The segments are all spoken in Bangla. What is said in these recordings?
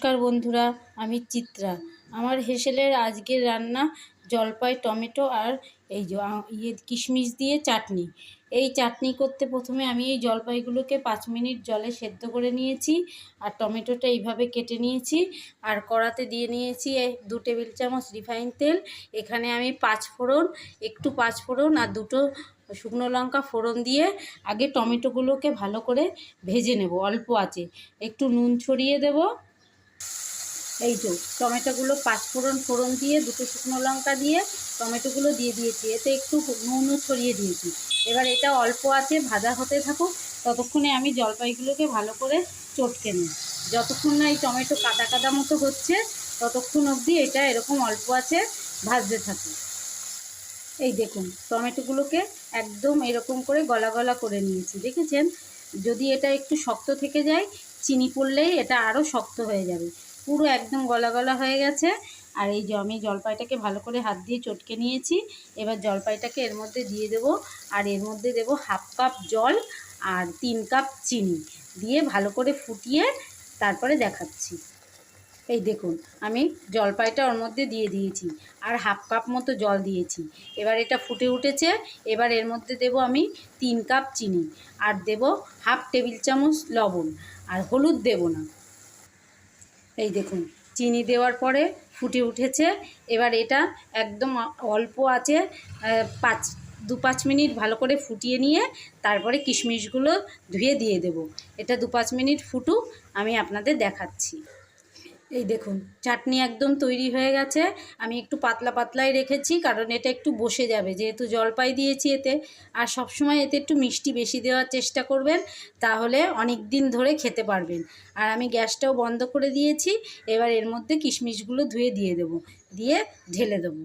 নমস্কার বন্ধুরা, আমি চিত্রা। আমার হেসেলের আজকের রান্না জলপাই টমেটো আর এই যে কিশমিশ দিয়ে চাটনি। এই চাটনি করতে প্রথমে আমি এই জলপাইগুলোকে 5 মিনিট জলে সেদ্ধ করে নিয়েছি, আর টমেটোটা এইভাবে কেটে নিয়েছি, আর কড়াতে দিয়ে নিয়েছি 2 টেবিল চামচ রিফাইন তেল। এখানে আমি একটু পাঁচফোড়ন আর 2টো শুকনো লঙ্কা ফোড়ন দিয়ে আগে টমেটোগুলোকে ভালো করে ভেজে নেব অল্প আঁচে। একটু নুন ছড়িয়ে দেব। এই তো টমেটোগুলো ফোড়ন দিয়ে 2টো শুকনো লঙ্কা দিয়ে টমেটোগুলো দিয়ে দিয়েছি, এতে একটু নুনও ছড়িয়ে দিয়েছি। এবার এটা অল্প আছে ভাজা হতে থাকুক, ততক্ষণে আমি জলপাইগুলোকে ভালো করে চটকে নিই। যতক্ষণ না এই টমেটো কাদা কাদা মতো হচ্ছে ততক্ষণ অবধি এটা এরকম অল্প আছে ভাজতে থাকুক। এই দেখুন টমেটোগুলোকে একদম এরকম করে গলা গলা করে নিয়েছি, দেখেছেন? যদি এটা একটু শক্ত থেকে যায়, চিনি পড়লেই এটা আরও শক্ত হয়ে যাবে। পুরো একদম গলা গলা হয়ে গেছে। আর এই যে আমি জলপাইটাকে ভালো করে হাত দিয়ে চটকে নিয়েছি। এবার জলপাইটাকে এর মধ্যে দিয়ে দেব, আর এর মধ্যে দেব 1/2 কাপ জল আর 3 কাপ চিনি দিয়ে ভালো করে ফুটিয়ে তারপরে দেখাচ্ছি। এই দেখুন আমি জলপাইটা ওর মধ্যে দিয়ে দিয়েছি, আর 1/2 কাপ মতো জল দিয়েছি। এবার এটা ফুটে উঠেছে। এবার এর মধ্যে দেব আমি 3 কাপ চিনি, আর দেব 1/2 টেবিল চামচ লবণ, আর হলুদ দেব না। এই দেখুন চিনি দেওয়ার পরে ফুটে উঠেছে। এবার এটা একদম অল্প আছে 2-5 মিনিট ভালো করে ফুটিয়ে নিয়ে তারপরে কিশমিশগুলো ধুয়ে দিয়ে দেব। এটা 2-5 মিনিট ফুটুক, আমি আপনাদের দেখাচ্ছি। এই দেখুন চাটনি একদম তৈরি হয়ে গেছে। আমি একটু পাতলা পাতলাই রেখেছি, কারণ এটা একটু বসে যাবে, যেহেতু জলপাই দিয়েছি এতে। আর সবসময় এতে একটু মিষ্টি বেশি দেওয়ার চেষ্টা করবেন, তাহলে অনেক দিন ধরে খেতে পারবেন। আর আমি গ্যাসটাও বন্ধ করে দিয়েছি। এবার এর মধ্যে কিশমিশগুলো ধুয়ে দিয়ে দেবো, দিয়ে ঢেলে দেবো।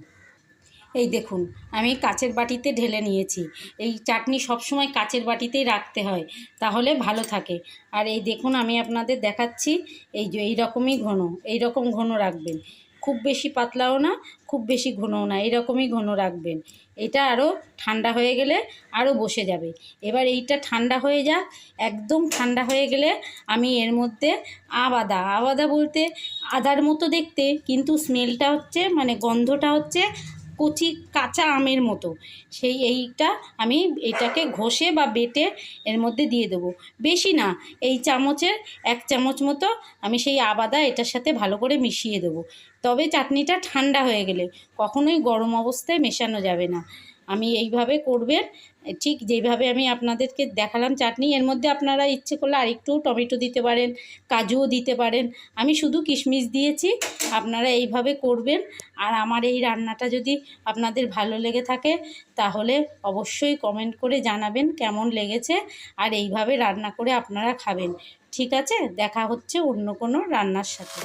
এই দেখুন আমি কাচের বাটিতে ঢেলে নিয়েছি। এই চাটনি সবসময় কাচের বাটিতেই রাখতে হয়, তাহলে ভালো থাকে। আর এই দেখুন আমি আপনাদের দেখাচ্ছি, এই যে এইরকম ঘন রাখবেন। খুব বেশি পাতলাও না, খুব বেশি ঘনও না, এইরকমই ঘন রাখবেন। এটা আরও ঠান্ডা হয়ে গেলে আরও বসে যাবে। এবার এইটা ঠান্ডা হয়ে যাক। একদম ঠান্ডা হয়ে গেলে আমি এর মধ্যে আবাদা বলতে আদার মতো দেখতে, কিন্তু স্মেলটা হচ্ছে মানে গন্ধটা হচ্ছে কচি কাঁচা আমের মতো। এইটা আমি এটাকে ঘষে বা বেটে এর মধ্যে দিয়ে দেবো। বেশি না, এই চামচের 1 চামচ মতো আমি সেই আবাদা এটার সাথে ভালো করে মিশিয়ে দেবো। তবে চাটনিটা ঠান্ডা হয়ে গেলে, কখনোই গরম অবস্থায় মেশানো যাবে না। আমি এইভাবে করবেন, ঠিক যেইভাবে আমি আপনাদেরকে দেখালাম চাটনি। এর মধ্যে আপনারা ইচ্ছে করলে আরেকটু টমেটো দিতে পারেন, কাজুও দিতে পারেন। আমি শুধু কিশমিশ দিয়েছি। আপনারা এইভাবে করবেন। আর আমার এই রান্নাটা যদি আপনাদের ভালো লেগে থাকে, তাহলে অবশ্যই কমেন্ট করে জানাবেন কেমন লেগেছে, আর এইভাবে রান্না করে আপনারা খাবেন। ঠিক আছে, দেখা হচ্ছে অন্য কোনো রান্নার সাথে।